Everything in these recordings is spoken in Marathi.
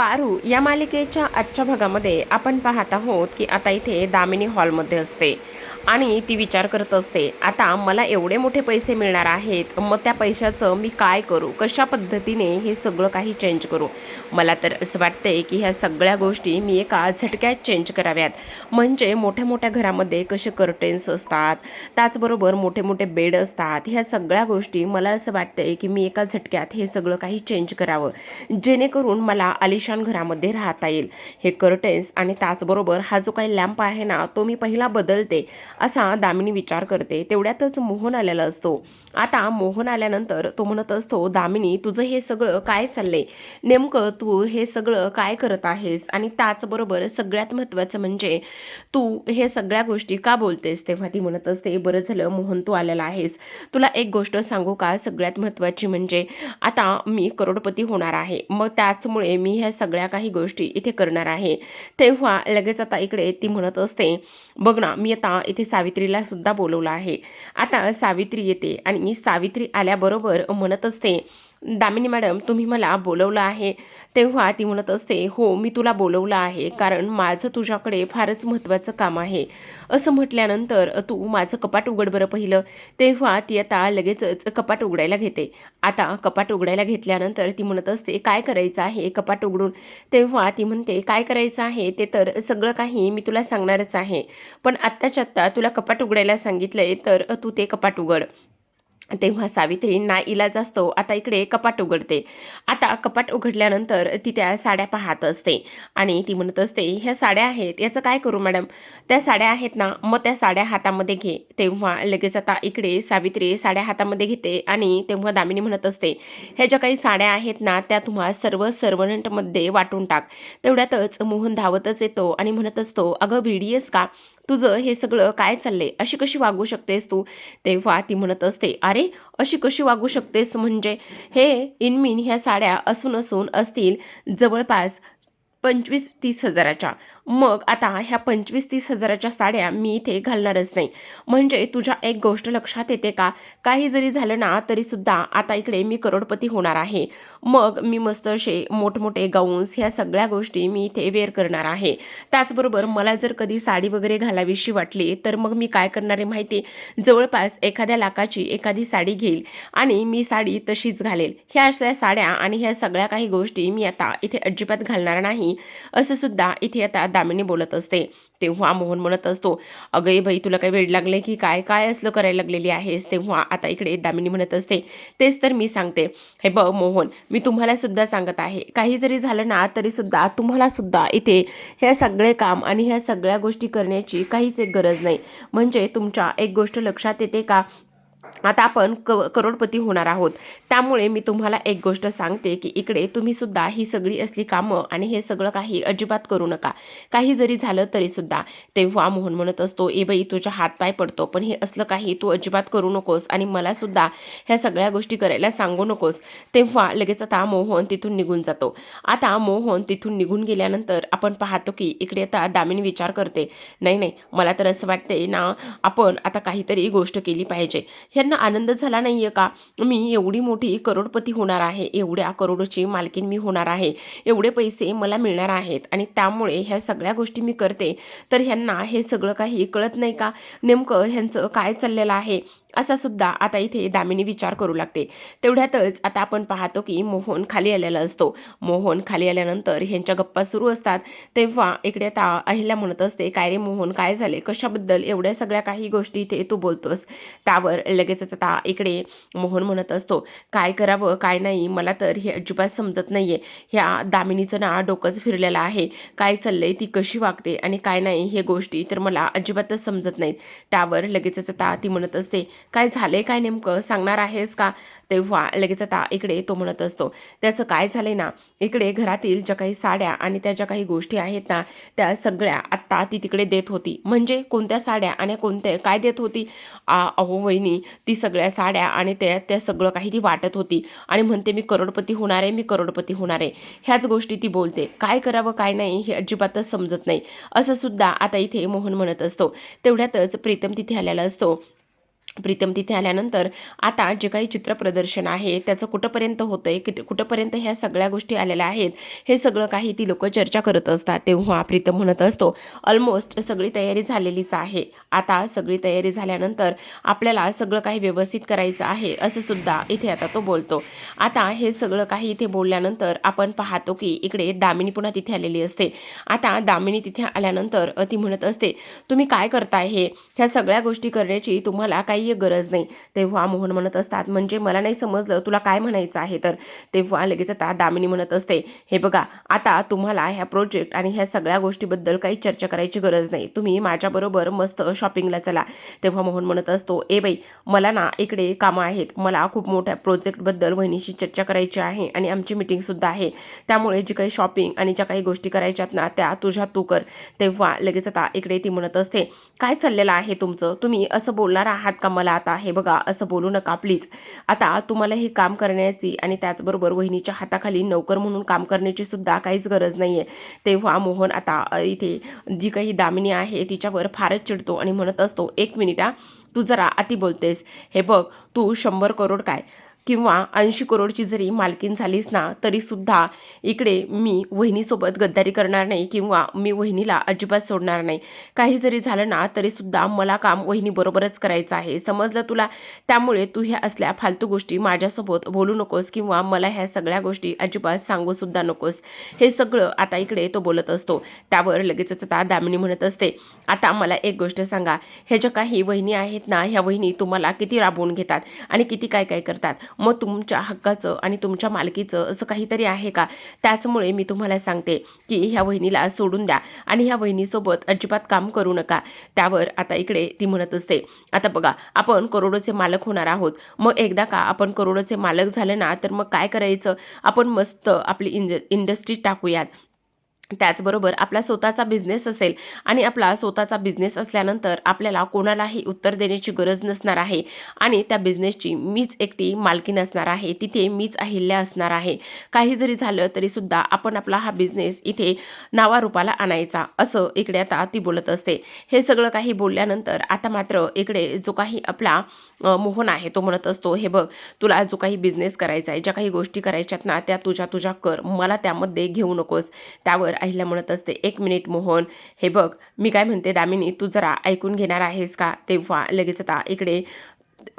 पारू या मालिकेच्या आजच्या भागामध्ये आपण पाहत आहोत की आता इथे दामिनी हॉलमध्ये असते आणि ती विचार करत असते, आता मला एवढे मोठे पैसे मिळणार आहेत, मग त्या पैशाचं मी काय करू, कशा पद्धतीने हे सगळं काही चेंज करू. मला तर असं वाटतंय की ह्या सगळ्या गोष्टी मी एका झटक्यात चेंज कराव्यात. म्हणजे मोठ्या मोठ्या घरामध्ये कसे कर्टेन्स असतात, त्याचबरोबर मोठे मोठे बेड असतात, ह्या सगळ्या गोष्टी मला असं वाटतंय की मी एका झटक्यात हे सगळं काही चेंज करावं, जेणेकरून मला आलिशान घरामध्ये राहता येईल. हे कर्टेन्स आणि त्याचबरोबर हा जो काही लॅम्प आहे ना, तो मी पहिला बदलते, असा दामिनी विचार करते. तेवढ्यातच मोहन आलेला असतो. आता मोहन आल्यानंतर तो म्हणत असतो, दामिनी तुझं हे सगळं काय चाललंय, नेमकं तू हे सगळं काय करत आहेस, आणि त्याचबरोबर सगळ्यात महत्त्वाचं म्हणजे तू हे सगळ्या गोष्टी का बोलतेस. तेव्हा ती म्हणत असते, बरं झालं मोहन तू आलेला आहेस, तुला एक गोष्ट सांगू का, सगळ्यात महत्त्वाची म्हणजे आता मी करोडपती होणार आहे, मग त्याचमुळे मी ह्या सगळ्या काही गोष्टी इथे करणार आहे. तेव्हा लगेच आता इकडे ती म्हणत असते, बघ ना मी आता इथे सावित्रीला सुद्धा बोलवलं आहे. आता सावित्री येते आणि सावित्री आल्याबरोबर म्हणत असते, दामिनी मॅडम तुम्ही मला बोलवलं आहे. तेव्हा ती म्हणत असते, हो मी तुला बोलवलं आहे कारण माझं तुझ्याकडे फारच महत्त्वाचं काम आहे. असं म्हटल्यानंतर तू माझं कपाट उघड बरं पहिलं. तेव्हा ती आता लगेचच कपाट उघडायला घेते. आता कपाट उघडायला घेतल्यानंतर ती म्हणत असते, काय करायचं आहे कपाट उघडून. तेव्हा ती म्हणते, काय करायचं आहे ते तर सगळं काही मी तुला सांगणारच आहे, पण आत्ताच्या आत्ता तुला कपाट उघडायला सांगितलंय तर तू ते कपाट उघड. तेव्हा सावित्री नाईलाज असतो, आता इकडे कपाट उघडते. आता कपाट उघडल्यानंतर ती त्या साड्या पाहत असते आणि ती म्हणत असते, ह्या साड्या आहेत याचं काय करू मॅडम, त्या साड्या आहेत ना, मग त्या साड्या हातामध्ये घे. तेव्हा लगेच आता इकडे सावित्री साड्या हातामध्ये घेते आणि तेव्हा दामिनी म्हणत असते, ह्या ज्या काही साड्या आहेत ना त्या तुम्हा सर्व सर्वंटमध्ये वाटून टाक. तेवढ्यातच मोहन धावतच येतो आणि म्हणत असतो, अगं VDS का, तुझं हे सगळं काय चाललंय, अशी कशी वागू शकतेस तू. तेव्हा ती म्हणत असते, अरे अशी कशी वागू शकतेस म्हणजे, हे इनमिन ह्या साड्या असून असून असतील जवळपास 25-30 हजाराच्या. मग आता ह्या 25-30 हजाराच्या साड्या मी इथे घालणारच नाही. म्हणजे तुझ्या एक गोष्ट लक्षात येते का, काही जरी झालं ना तरी सुद्धा आता इकडे मी करोडपती होणार आहे. मग मी मस्त असे मोठमोठे गाऊन्स ह्या सगळ्या गोष्टी मी इथे वेअर करणार आहे. त्याचबरोबर मला जर कधी साडी वगैरे घालावीशी वाटली तर मग मी काय करणार आहे माहिती, जवळपास एखाद्या लाखाची एखादी साडी घेईल आणि मी साडी तशीच घालेल. ह्या अशा साड्या आणि ह्या सगळ्या काही गोष्टी मी आता इथे अजिबात घालणार नाही, असं सुद्धा इथे आता दामिनी बोलत असते. तेव्हा मोहन म्हणत असतो, अगं बाई तुला काही वेड लागले की काय, काय असलं करायला लागलेली आहेस. तेव्हा आता इकडे दामिनी म्हणत असते, तेच तर मी सांगते, हे बघ मोहन मी तुम्हाला सुद्धा सांगत आहे, काही जरी झालं ना तरी सुद्धा तुम्हाला सुद्धा इथे हे सगळे काम आणि ह्या सगळ्या गोष्टी करण्याची काहीच एक गरज नाही. म्हणजे तुमच्या एक गोष्ट लक्षात येते का, आता आपण करोडपती होणार आहोत. त्यामुळे मी तुम्हाला एक गोष्ट सांगते की इकडे तुम्ही सुद्धा ही सगळी असली कामं आणि हे सगळं काही अजिबात करू नका, काही जरी झालं तरी सुद्धा. तेव्हा मोहन म्हणत असतो, ए बाई तुझ्या हात पाय पडतो, पण हे असलं काही तू अजिबात करू नकोस आणि मला सुद्धा ह्या सगळ्या गोष्टी करायला सांगू नकोस. तेव्हा लगेच आता मोहन तिथून निघून जातो. आता मोहन तिथून निघून गेल्यानंतर आपण पाहतो की इकडे आता दामिनी विचार करते, नाही नाही मला तर असं वाटते ना, आपण आता काहीतरी गोष्ट केली पाहिजे. ह्यांना आनंद झाला नाहीये का, मी एवढी मोठी करोडपती होणार आहे, एवढ्या करोडची मालकीण मी होणार आहे, एवढे पैसे मला मिळणार आहेत आणि त्यामुळे ह्या सगळ्या गोष्टी मी करते, तर ह्यांना हे सगळं काही कळत नाही का, नेमकं ह्यांचं काय चाललेलं आहे, असा सुद्धा आता इथे दामिनी विचार करू लागते. तेवढ्यातच आता आपण पाहतो की मोहन खाली आलेला असतो. मोहन खाली आल्यानंतर ह्यांच्या गप्पा सुरू असतात. तेव्हा इकडे आता अहिल्या म्हणत असते, काय रे मोहन काय झाले, कशाबद्दल एवढ्या सगळ्या काही गोष्टी इथे तू बोलतोस. त्यावर लगेचच आता इकडे मोहन म्हणत असतो, काय करावं काय नाही मला तर हे अजिबात समजत नाहीये, ह्या दामिनीचं ना डोकंच फिरलेलं आहे, काय चाललंय ती कशी वागते आणि काय नाही हे गोष्टी तर मला अजिबातच समजत नाहीत. त्यावर लगेचच आता ती म्हणत असते, काय झालंय काय नेमकं सांगणार आहेस का. तेव्हा लगेच आता इकडे तो म्हणत असतो, त्याचं काय झालंय ना, इकडे घरातील ज्या काही साड्या आणि त्या ज्या काही गोष्टी आहेत ना त्या सगळ्या आत्ता ती तिकडे देत होती. म्हणजे कोणत्या साड्या आणि कोणत्या काय देत होती, अहो वहिनी ती सगळ्या साड्या आणि त्या त्या सगळं काही ती वाटत होती आणि म्हणते मी करोडपती होणार आहे, मी करोडपती होणार आहे, ह्याच गोष्टी ती बोलते, काय करावं काय नाही हे अजिबातच समजत नाही, असं सुद्धा आता इथे मोहन म्हणत असतो. तेवढ्यातच प्रीतम तिथे आलेला असतो प्रीतम तिथे आल्यानंतर आता जे काही चित्रप्रदर्शन आहे त्याचं कुठंपर्यंत होतंय, कुठंपर्यंत ह्या सगळ्या गोष्टी आलेल्या आहेत, हे सगळं काही ती लोक चर्चा करत असतात. तेव्हा प्रीतम म्हणत असतो, ऑलमोस्ट सगळी तयारी झालेलीच आहे. आता सगळी तयारी झाल्यानंतर आपल्याला सगळं काही व्यवस्थित करायचं आहे असं सुद्धा इथे आता तो बोलतो. आता हे सगळं काही इथे बोलल्यानंतर आपण पाहतो की इकडे दामिनी पुन्हा तिथे आलेली असते. आता दामिनी तिथे आल्यानंतर ती म्हणत असते, तुम्ही काय करताय ह्या सगळ्या गोष्टी करण्याची तुम्हाला काही गरज नाही. तेव्हा मोहन म्हणत असतात, म्हणजे मला नाही समजलं तुला काय म्हणायचं आहे तर. तेव्हा लगेच आता दामिनी म्हणत असते, हे बघा आता तुम्हाला ह्या प्रोजेक्ट आणि ह्या सगळ्या गोष्टीबद्दल काही चर्चा करायची गरज नाही, तुम्ही माझ्याबरोबर मस्त शॉपिंगला चला. तेव्हा मोहन म्हणत असतो, ए बाई मला ना इकडे कामं आहेत, मला खूप मोठ्या प्रोजेक्टबद्दल वहिनीशी चर्चा करायची आहे आणि आमची मीटिंगसुद्धा आहे, त्यामुळे जी काही शॉपिंग आणि ज्या काही गोष्टी करायच्यात ना त्या तुझ्या तू कर. तेव्हा लगेच आता इकडे ती म्हणत असते, काय चाललेलं आहे तुमचं, तुम्ही असं बोलणार आहात का मला आता, हे बघा असं बोलू नका प्लीज. आता तुम्हाला हे काम करण्याची आणि त्याचबरोबर वहिनीच्या हाताखाली नोकर म्हणून काम करण्याची सुद्धा काहीच गरज नाही आहे. तेव्हा मोहन आता इथे जी काही दामिनी आहे तिच्यावर फारच चिडतो आणि म्हणत असतो, एक मिनिट तू जरा अति बोलतेस. हे बघ तू 100 करोड काय किंवा 80 करोडची जरी मालकीन झालीस ना तरीसुद्धा इकडे मी वहिनीसोबत गद्दारी करणार नाही किंवा मी वहिनीला अजिबात सोडणार नाही. काही जरी झालं ना तरीसुद्धा मला काम वहिनीबरोबरच करायचं आहे, समजलं तुला. त्यामुळे तू ह्या असल्या फालतू गोष्टी माझ्यासोबत बोलू नकोस किंवा मला ह्या सगळ्या गोष्टी अजिबात सांगूसुद्धा नकोस. हे सगळं आता इकडे तो बोलत असतो. त्यावर लगेचच आता दामिनी म्हणत असते, आता मला एक गोष्ट सांगा, ह्या ज्या काही वहिनी आहेत ना ह्या वहिनी तुम्हाला किती राबवून घेतात आणि किती काय काय करतात, मग तुमच्या हक्काचं आणि तुमच्या मालकीचं असं काहीतरी आहे का? त्याचमुळे मी तुम्हाला सांगते की ह्या वहिनीला सोडून द्या आणि ह्या वहिनीसोबत अजिबात काम करू नका. त्यावर आता इकडे ती म्हणत असते, आता बघा आपण करोडोचे मालक होणार आहोत, मग एकदा का आपण करोडोचे मालक झाले ना तर मग काय करायचं, आपण मस्त आपली इंडस्ट्री टाकूयात. त्याचबरोबर आपला स्वतःचा बिझनेस असेल आणि आपला स्वतःचा बिझनेस असल्यानंतर आपल्याला कोणालाही उत्तर देण्याची गरज नसणार आहे आणि त्या बिझनेसची मीच एकटी मालकीण असणार आहे, तिथे मीच अहिल्या असणार आहे. काही जरी झालं तरीसुद्धा आपण आपला हा बिझनेस इथे नावारूपाला आणायचा, असं इकडे आता ती बोलत असते. हे सगळं काही बोलल्यानंतर आता मात्र इकडे जो काही आपला मोहन आहे तो म्हणत असतो, हे बघ तुला जो काही बिझनेस करायचा आहे, ज्या काही गोष्टी करायच्यात ना त्या तुझ्या कर, मला त्यामध्ये घेऊ नकोस. त्यावर अहिल्या म्हणत असते, एक मिनिट मोहन, हे बघ मी काय म्हणते दामिनी, तू जरा ऐकून घेणार आहेस का? तेव्हा लगेच आता इकडे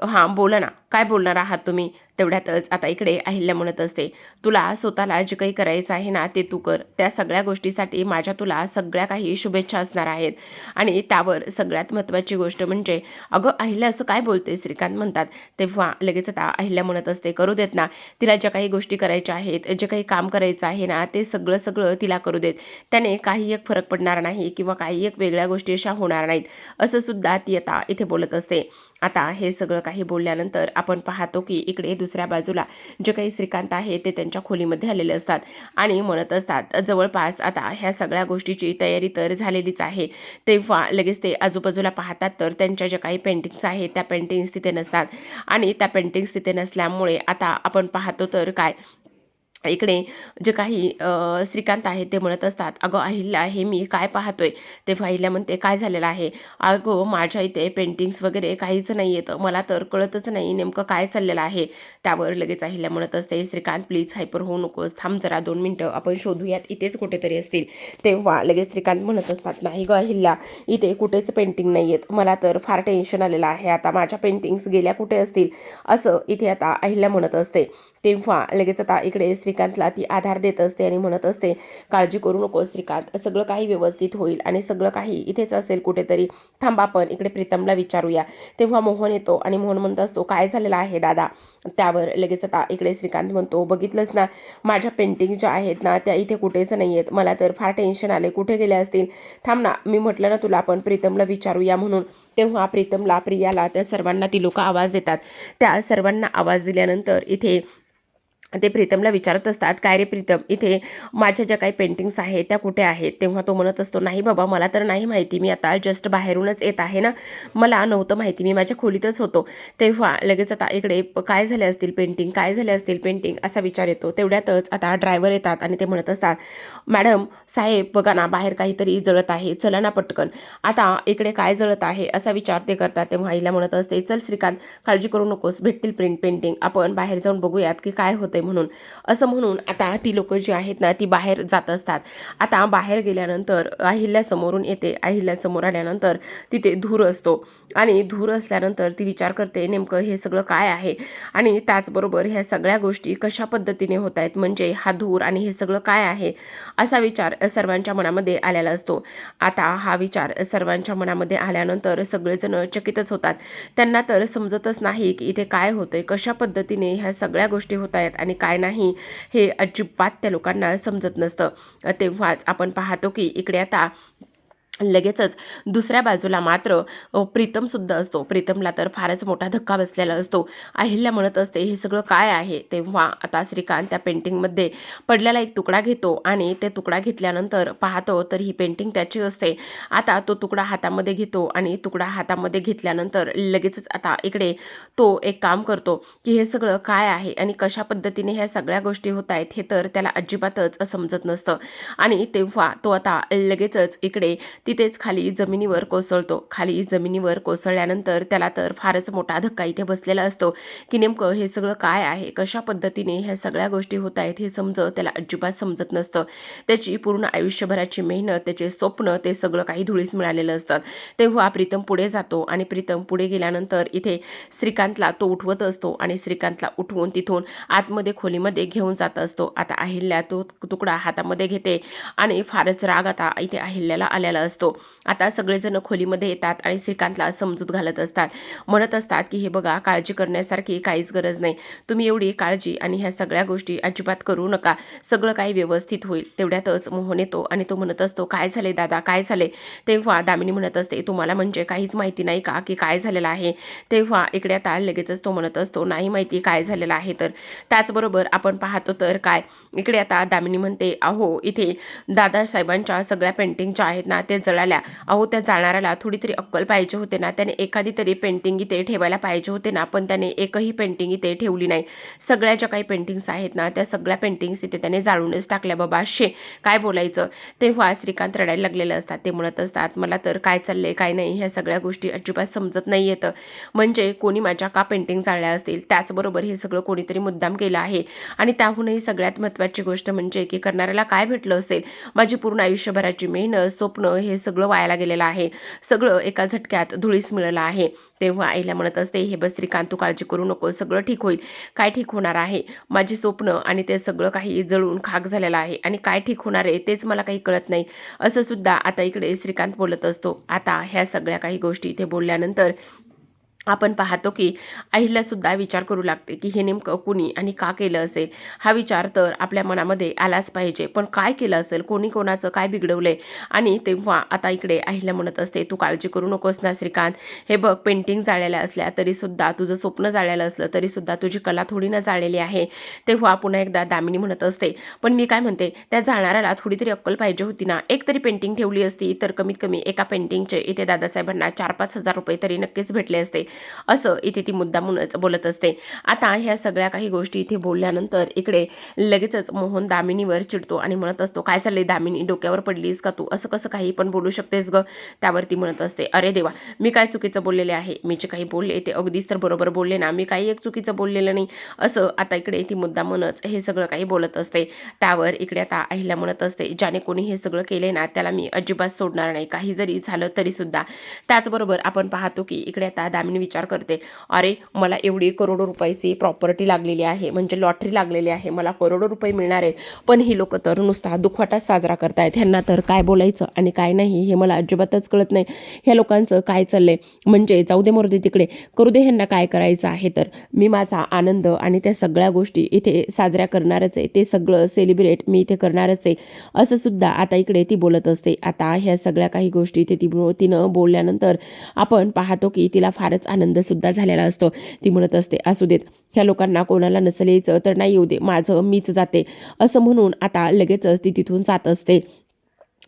हां बोला ना, काय बोलणार आहात तुम्ही? तेवढ्यातच आता इकडे अहिल्या म्हणत असते, तुला स्वतःला जे काही करायचं आहे ना ते तू कर, त्या सगळ्या गोष्टीसाठी माझ्या तुला सगळ्या काही शुभेच्छा असणार आहेत. आणि त्यावर सगळ्यात महत्त्वाची गोष्ट म्हणजे, अगं अहिल्या असं काय बोलते, श्रीकांत म्हणतात. तेव्हा लगेच आता अहिल्या म्हणत असते, करू देत ना, तिला ज्या काही गोष्टी करायच्या आहेत, जे काही काम करायचं आहे ना ते सगळं सगळं तिला करू देत, त्याने काही एक फरक पडणार नाही किंवा काही एक वेगळ्या गोष्टी अशा होणार नाहीत, असं सुद्धा ती आता इथे बोलत असते. आता हे सगळं काही बोलल्यानंतर आपण पाहतो की इकडे दुसऱ्या बाजूला जे काही श्रीकांत आहे ते त्यांच्या खोलीमध्ये आलेले असतात आणि म्हणत असतात, जवळपास आता ह्या सगळ्या गोष्टीची तयारी तर झालेलीच आहे. तेव्हा लगेच ते आजूबाजूला पाहतात तर त्यांच्या ज्या काही पेंटिंग्स आहेत त्या पेंटिंग्स तिथे नसतात आणि त्या पेंटिंग्स तिथे नसल्यामुळे आता आपण पाहतो तर काय, इकडे जे काही श्रीकांत आहे ते म्हणत असतात, अगं अहिल्या हे मी काय पाहतोय? तेव्हा अहिल्या म्हणते, काय झालेलं आहे? अगं माझ्या इथे पेंटिंग्स वगैरे काहीच नाही येतं, मला तर कळतच नाही नेमकं काय चाललेलं आहे. त्यावर लगेच अहिल्या म्हणत असते, श्रीकांत प्लीज हायपर होऊ नकोस, थांब जरा 2 मिनटं, आपण शोधूयात, इथेच कुठेतरी असतील. तेव्हा लगेच श्रीकांत म्हणत असतात, नाही गं अहिल्या इथे कुठेच पेंटिंग नाही आहेत, मला तर फार टेन्शन आलेलं आहे, आता माझ्या पेंटिंग्स गेल्या कुठे असतील, असं इथे आता अहिल्या म्हणत असते. तेव्हा लगेच आता इकडे श्रीकांतला ती आधार देत असते आणि म्हणत असते, काळजी करू नको श्रीकांत, सगळं काही व्यवस्थित होईल आणि सगळं काही इथेच असेल कुठेतरी, थांबा आपण इकडे प्रीतमला विचारूया. तेव्हा मोहन येतो आणि मोहन म्हणत असतो, काय झालेलं आहे दादा? त्यावर लगेच आता इकडे श्रीकांत म्हणतो, बघितलंच ना, माझ्या पेंटिंग ज्या आहेत ना त्या इथे कुठेच नाही आहेत, मला तर फार टेन्शन आले, कुठे गेले असतील. थांब ना, मी म्हटलं ना तुला आपण प्रीतमला विचारूया म्हणून. तेव्हा प्रीतमला, प्रियाला, त्या सर्वांना ती लोक आवाज देतात. त्या सर्वांना आवाज दिल्यानंतर इथे ते प्रीतमला विचारत असतात, काय रे प्रीतम, इथे माझ्या ज्या काही पेंटिंग्स आहेत त्या कुठे आहेत? तेव्हा तो म्हणत असतो, नाही बाबा, मला तर नाही माहिती, मी आता जस्ट बाहेरूनच येत आहे ना, मला नव्हतं माहिती, मी माझ्या खोलीतच होतो. तेव्हा लगेच आता इकडे काय झाले असतील पेंटिंग, काय झाले असतील पेंटिंग असा विचार येतो. तेवढ्यातच आता ड्रायव्हर येतात आणि ते म्हणत असतात, मॅडम साहेब बघा ना, बाहेर काहीतरी जळत आहे, चला ना पटकन. आता इकडे काय जळत आहे असा विचार ते करतात. तेव्हा आईला म्हणत असते, चल श्रीकांत, काळजी करू नकोस, भेटतील पेंटिंग, आपण बाहेर जाऊन बघूयात की काय होतंय म्हणून. असं म्हणून आता ती लोक जी आहेत ना ती बाहेर जात असतात. आता बाहेर गेल्यानंतर अहिल्या समोरून येते. अहिल्या समोर आल्यानंतर तिथे धूर असतो आणि धूर असल्यानंतर ती विचार करते, नेमकं हे सगळं काय आहे आणि त्याचबरोबर ह्या सगळ्या गोष्टी कशा पद्धतीने होत आहेत, म्हणजे हा धूर आणि हे सगळं काय आहे असा विचार सर्वांच्या मनामध्ये आलेला असतो. आता हा विचार सर्वांच्या मनामध्ये आल्यानंतर सगळेजण चकितच होतात. त्यांना तर समजतच नाही की इथे काय होतंय, कशा पद्धतीने ह्या सगळ्या गोष्टी होत आहेत आणि काय नाही हे अजिबात त्या लोकांना समजत नसतं. तेव्हाच आपण पाहतो की इकडे आता लगेचच दुसऱ्या बाजूला मात्र प्रीतम सुद्धा असतो. प्रीतमला तर फारच मोठा धक्का बसलेला असतो. अहिल्या म्हणत असते, हे सगळं काय आहे? तेव्हा आता श्रीकांत त्या पेंटिंगमध्ये पडलेला एक तुकडा घेतो आणि ते तुकडा घेतल्यानंतर पाहतो तर ही पेंटिंग त्याची असते. आता तो तुकडा हातामध्ये घेतो आणि तुकडा हातामध्ये घेतल्यानंतर लगेचच आता इकडे तो एक काम करतो की हे सगळं काय आहे आणि कशा पद्धतीने ह्या सगळ्या गोष्टी होत आहेत हे तर त्याला अजिबातच समजत नसतं. आणि तेव्हा तो आता लगेचच इकडे तिथेच खाली जमिनीवर कोसळतो. खाली जमिनीवर कोसळल्यानंतर त्याला तर फारच मोठा धक्का इथे बसलेला असतो की नेमकं हे सगळं काय आहे, कशा पद्धतीने ह्या सगळ्या गोष्टी होत आहेत हे त्याला अजिबात समजत नसतं. त्याची पूर्ण आयुष्यभराची मेहनत, त्याचे स्वप्न, ते सगळं काही धुळीस मिळालेलं असतं. तेव्हा प्रीतम पुढे जातो आणि प्रीतम पुढे गेल्यानंतर इथे श्रीकांतला तो उठवत असतो आणि श्रीकांतला उठवून तिथून आतमध्ये खोलीमध्ये घेऊन जात असतो. आता अहिल्या तो तुकडा हातामध्ये घेते आणि फारच राग आता इथे अहिल्याला आलेला असतो. आता सगळेजण खोलीमध्ये येतात आणि श्रीकांतला समजूत घालत असतात, म्हणत असतात की हे बघा, काळजी करण्यासारखी काहीच गरज नाही, तुम्ही एवढी काळजी आणि ह्या सगळ्या गोष्टी अजिबात करू नका, सगळं काही व्यवस्थित होईल. तेवढ्यातच मोहन येतो आणि तो म्हणत असतो, काय झाले दादा, काय झाले? तेव्हा दामिनी म्हणत असते, तुम्हाला म्हणजे काहीच माहिती नाही का की काय झालेलं आहे? तेव्हा इकडे आता लगेचच तो म्हणत असतो, नाही माहिती काय झालेलं आहे. तर त्याचबरोबर आपण पाहतो तर काय, इकडे आता दामिनी म्हणते, अहो इथे दादासाहेबांच्या सगळ्या पेंटिंगच्या आहेत ना ते जळाल्या. अहो त्या जाणाऱ्याला थोडी तरी अक्कल पाहिजे होते ना, त्याने एखादी तरी पेंटिंग इथे ठेवायला पाहिजे होते ना, पण त्याने एकही पेंटिंग इथे ठेवली नाही. सगळ्या ज्या काही पेंटिंग्स आहेत ना त्या सगळ्या पेंटिंग्स इथे त्याने जाळूनच टाकल्या. बाबा शे, काय बोलायचं. तेव्हा श्रीकांत रडायला लागलेलं असतात. ते म्हणत असतात, मला तर काय चाललंय काय नाही ह्या सगळ्या गोष्टी अजिबात समजत नाही येतं. म्हणजे कोणी माझ्या का पेंटिंग जाळल्या असतील, त्याचबरोबर हे सगळं कोणीतरी मुद्दाम केलं आहे आणि त्याहूनही सगळ्यात महत्त्वाची गोष्ट म्हणजे की करणाऱ्याला काय भेटलं असेल. माझी पूर्ण आयुष्यभराची मेहनत, स्वप्न हे सगळं वायाला गेलेलं आहे, सगळं एका झटक्यात धुळीस मिळालं आहे. तेव्हा आईला म्हणत असते, हे बस श्रीकांत, तू काळजी करू नको, सगळं ठीक होईल. काय ठीक होणार आहे? माझी स्वप्न आणि ते सगळं काही जळून खाक झालेलं आहे आणि काय ठीक होणार आहे तेच मला काही कळत नाही, असं सुद्धा आता इकडे श्रीकांत बोलत असतो. आता ह्या सगळ्या काही गोष्टी इथे बोलल्यानंतर आपण पाहतो की अहिल्या सुद्धा विचार करू लागते की हे नेमकं कुणी आणि का केलं असेल. हा विचार तर आपल्या मनामध्ये आलाच पाहिजे, पण काय केलं असेल, कोणी कोणाचं काय बिघडवलंय. आणि तेव्हा आता इकडे अहिल्या म्हणत असते, तू काळजी करू नकोस ना श्रीकांत, हे बघ, पेंटिंग जाळलेल्या असल्या तरी सुद्धा, तुझं स्वप्न जाळलेलं असलं तरी सुद्धा तुझी कला थोडी ना जाळलेली आहे. तेव्हा पुन्हा एकदा दामिनी म्हणत असते, पण मी काय म्हणते, त्या जाणाऱ्याला थोडी तरी अक्कल पाहिजे होती ना, एक तरी पेंटिंग ठेवली असती तर कमीत कमी एका पेंटिंगचे इथे दादासाहेबांना 4-5 हजार रुपये तरी नक्कीच भेटले असते, असं इथे ती मुद्दामूनच बोलत असते. आता ह्या सगळ्या काही गोष्टी इथे बोलल्यानंतर इकडे लगेचच मोहन दामिनीवर चिडतो आणि म्हणत असतो, काय चाललंय दामिनी, डोक्यावर पडलीस का तू, असं कसं काही पण बोलू शकतेस ग. त्यावरती म्हणत असते, अरे देवा, मी काय चुकीचं बोललेले आहे, मी जे काही बोलले ते अगदीच तर बरोबर बोलले ना, मी काही एक चुकीचं बोललेलं नाही, असं आता इकडे ती मुद्दामूनच हे सगळं काही बोलत असते. त्यावर इकडे आता अहिल्या म्हणत असते, ज्याने कोणी हे सगळं केले ना त्याला मी अजिबात सोडणार नाही, काही जरी झालं तरी सुद्धा. त्याचबरोबर आपण पाहतो की इकडे आता दामिनी विचार करते, अरे मला एवढी करोडो रुपयाची प्रॉपर्टी लागलेली आहे, म्हणजे लॉटरी लागलेली आहे, मला करोडो रुपये मिळणार आहेत, पण ही लोक तर नुसता दुखवाटाच साजरा करतायत, ह्यांना तर काय बोलायचं आणि काय नाही हे मला अजिबातच कळत नाही. ह्या लोकांचं काय चाललंय, म्हणजे जाऊ दे मरू दे तिकडे, करू दे ह्यांना काय करायचं आहे, तर मी माझा आनंद आणि त्या सगळ्या गोष्टी इथे साजऱ्या करणारच आहे, ते सगळं सेलिब्रेट मी इथे करणारच आहे, असं सुद्धा आता इकडे ती बोलत असते. आता ह्या सगळ्या काही गोष्टी इथे तिनं बोलल्यानंतर आपण पाहतो की तिला फारच आनंदसुद्धा झालेला असतो. ती म्हणत असते, असू देत, ह्या लोकांना कोणाला नसेल यायचं तर नाही येऊ दे, माझं मीच जाते, असं म्हणून आता लगेचच ती तिथून जात असते.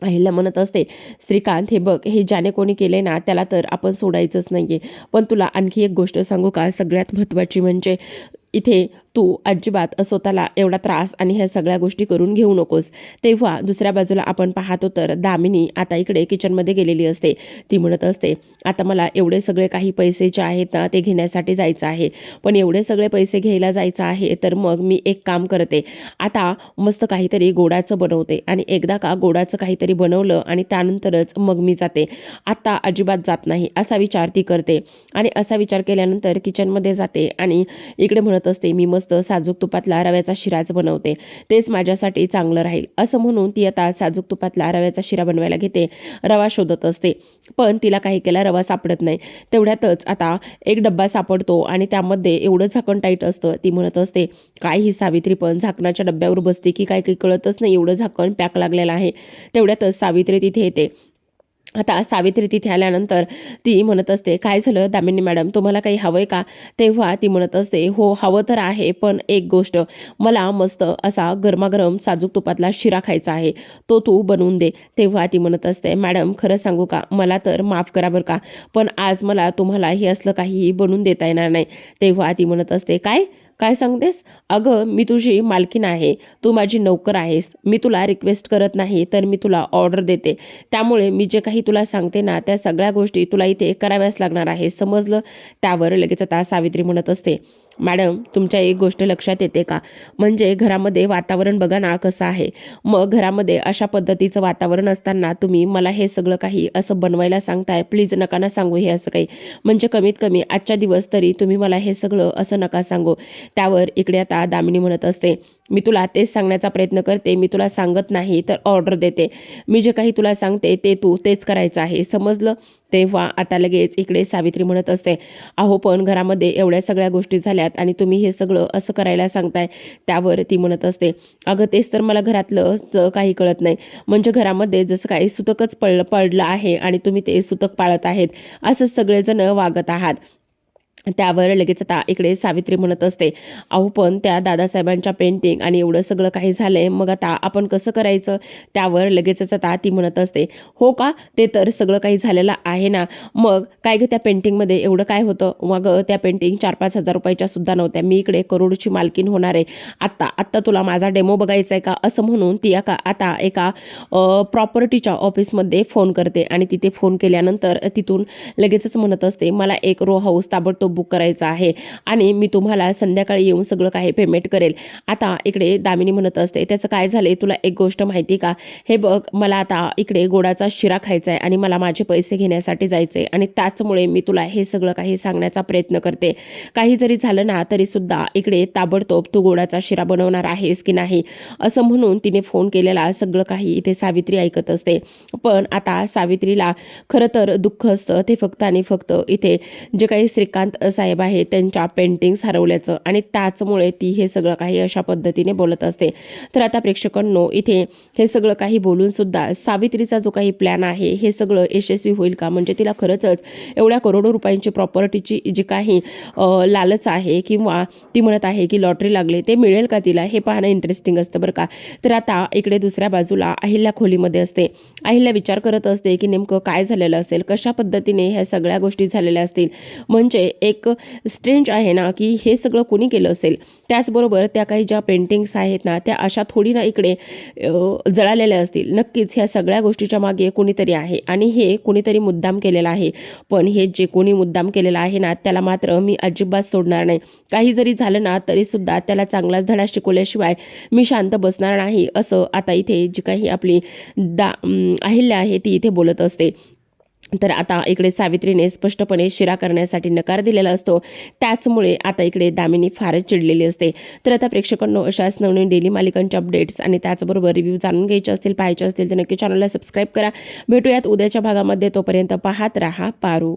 अहिल्या म्हणत असते, श्रीकांत हे बघ, हे ज्याने कोणी केले ना त्याला तर आपण सोडायचंच नाहीये. पण तुला आणखी एक गोष्ट सांगू का, सगळ्यात महत्त्वाची म्हणजे इथे तू अजिबात स्वतःला एवढा त्रास आणि ह्या सगळ्या गोष्टी करून घेऊ नकोस. तेव्हा दुसऱ्या बाजूला आपण पाहतो तर दामिनी आता इकडे किचनमध्ये गेलेली असते. ती म्हणत असते, आता मला एवढे सगळे काही पैसे जे आहेत ना ते घेण्यासाठी जायचं आहे, पण एवढे सगळे पैसे घ्यायला जायचं आहे तर मग मी एक काम करते, आता मस्त काहीतरी गोडाचं बनवते आणि एकदा का गोडाचं काहीतरी बनवलं आणि त्यानंतरच मग मी जाते, आता अजिबात जात नाही, असा विचार ती करते. आणि असा विचार केल्यानंतर किचनमध्ये जाते आणि इकडे म्हणत असते, मी मस्त साजूक तुपातला रव्याचा शिराच बनवते, तेच माझ्यासाठी चांगलं राहील, असं म्हणून ती आता साजूक तुपातला रव्याचा शिरा बनवायला घेते. रवा शोधत असते, पण तिला काही केला रवा सापडत नाही. तेवढ्यातच आता एक डब्बा सापडतो आणि त्यामध्ये एवढं झाकण टाईट असतं. ती म्हणत असते, काय ही सावित्री पण झाकणाच्या डब्यावर बसते की काय, काही कळतच नाही, एवढं झाकण पॅक लागलेलं आहे. तेवढ्यातच सावित्री तिथे येते. आता सावित्री तिथे आल्यानंतर ती म्हणत असते, काय झालं दामिनी मॅडम, तुम्हाला काही हवंय का? तेव्हा ती म्हणत असते, हो हवं तर आहे, पण एक गोष्ट, मला मस्त असा गरमागरम साजूक तुपातला शिरा खायचा आहे, तो तू बनवून दे. तेव्हा ती म्हणत असते, मॅडम खरं सांगू का, मला तर माफ करा बरं का, पण आज मला तुम्हाला हे असलं काहीही बनवून देता येणार नाही. तेव्हा ती म्हणत असते, काय काय सांगतेस? अगं मी तुझी मालकीण आहे, तू माझी नोकर आहेस, मी तुला रिक्वेस्ट करत नाही तर मी तुला ऑर्डर देते, त्यामुळे मी जे काही तुला सांगते ना त्या सगळ्या गोष्टी तुला इथे कराव्याच लागणार आहे, समजलं? त्यावर लगेच आता सावित्री म्हणत असते, मॅडम तुमच्या एक गोष्ट लक्षात येते का, म्हणजे घरामध्ये वातावरण बघा ना कसं आहे, मग घरामध्ये अशा पद्धतीचं वातावरण असताना तुम्ही मला हे सगळं काही असं बनवायला सांगताय, प्लीज नका ना सांगू हे असं काही, म्हणजे कमीत कमी आजच्या दिवस तरी तुम्ही मला हे सगळं असं नका सांगू. त्यावर इकडे आता दामिनी म्हणत असते, मी तुला तेच सांगण्याचा प्रयत्न करते, मी तुला सांगत नाही तर ऑर्डर देते, मी जे काही तुला सांगते ते तू तेच करायचं आहे, समजलं? तेव्हा आता लगेच इकडे सावित्री म्हणत असते, अहो पण घरामध्ये एवढ्या सगळ्या गोष्टी झाल्यात आणि तुम्ही हे सगळं असं करायला सांगताय. त्यावर ती म्हणत असते, अगं तेच तर मला घरातलं काही कळत नाही, म्हणजे घरामध्ये जसं काही सुतकच पडलं आहे आणि तुम्ही ते सुतक पाळत आहेत, असं सगळेजण वागत आहात. त्यावर लगेच आता इकडे सावित्री म्हणत असते, अहो पण त्या दादासाहेबांच्या पेंटिंग आणि एवढं सगळं काही झालंय, मग आता आपण कसं करायचं? त्यावर लगेचच आता ती म्हणत असते, हो का, ते तर सगळं काही झालेलं आहे ना, मग काय ग त्या पेंटिंगमध्ये एवढं काय होतं? मग त्या पेंटिंग 4-5 हजार रुपयाच्या सुद्धा नव्हत्या, मी इकडे करोडची मालकीण होणार आहे, आत्ता आत्ता तुला माझा डेमो बघायचा आहे का, असं म्हणून ती आता एका प्रॉपर्टीच्या ऑफिसमध्ये फोन करते आणि तिथे फोन केल्यानंतर तिथून लगेचच म्हणत असते, मला एक रो हाऊस ताबडतोब बुक करायचा आहे आणि मी तुम्हाला संध्याकाळी येऊन सगळं काही पेमेंट करेल. आता इकडे दामिनी म्हणत असते, त्याचं काय झालंय तुला एक गोष्ट माहिती का, हे बघ मला आता इकडे गोडाचा शिरा खायचा आहे आणि मला माझे पैसे घेण्यासाठी जायचे आहे आणि त्याचमुळे मी तुला हे सगळं काही सांगण्याचा प्रयत्न करते, काही जरी झालं ना तरी सुद्धा इकडे ताबडतोब तू गोडाचा शिरा बनवणार आहेस की नाही, असं म्हणून तिने फोन केलेला सगळं काही इथे सावित्री ऐकत असते. पण आता सावित्रीला खरं तर दुःख असतं ते फक्त आणि फक्त इथे जे काही श्रीकांत साहेब आहे त्यांच्या पेंटिंग्स हरवल्याचं आणि त्याचमुळे ती हे सगळं काही अशा पद्धतीने बोलत असते. तर आता प्रेक्षकांनो, इथे हे सगळं काही बोलून सुद्धा सावित्रीचा जो काही प्लॅन आहे हे सगळं यशस्वी होईल का, म्हणजे तिला खरंच एवढ्या करोडो रुपयांची प्रॉपर्टीची जी काही लालच आहे किंवा ती म्हणत आहे की लॉटरी लागले ते मिळेल का तिला, हे पाहणं इंटरेस्टिंग असतं बरं का. तर आता इकडे दुसऱ्या बाजूला अहिल्या खोलीमध्ये असते. अहिल्या विचार करत असते की नेमकं काय झालेलं असेल, कशा पद्धतीने ह्या सगळ्या गोष्टी झालेल्या असतील, म्हणजे एक स्ट्रेंज आहे ना की हे सगळं कोणी केलं असेल. त्याचबरोबर त्या काही ज्या पेंटिंग्स आहेत ना त्या अशा थोडी ना इकडे जळालेल्या असतील, नक्कीच ह्या सगळ्या गोष्टीच्या मागे कोणीतरी आहे आणि हे कोणीतरी मुद्दाम केलेलं आहे. पण हे जे कोणी मुद्दाम केलेलं आहे ना त्याला मात्र मी अजिबात सोडणार नाही, काही जरी झालं ना तरी सुद्धा त्याला चांगलाच धडा शिकवल्याशिवाय मी शांत बसणार नाही, असं आता इथे जी काही आपली अहिल्या आहे ती इथे बोलत असते. तर आता इकडे सावित्रीने स्पष्टपणे शिरा करण्यासाठी नकार दिलेला असतो. त्याचमुळे आता इकडे दामिनी फारच चिडलेली असते. तर आता प्रेक्षकांनो, अशाच नवनवीन डेली मालिकांच्या अपडेट्स आणि त्याचबरोबर रिव्ह्यू जाणून घ्यायचे असतील, पाहायचे असतील तर नक्की चॅनलला सबस्क्राईब करा. भेटूयात उद्याच्या भागामध्ये, तोपर्यंत पाहत राहा पारू.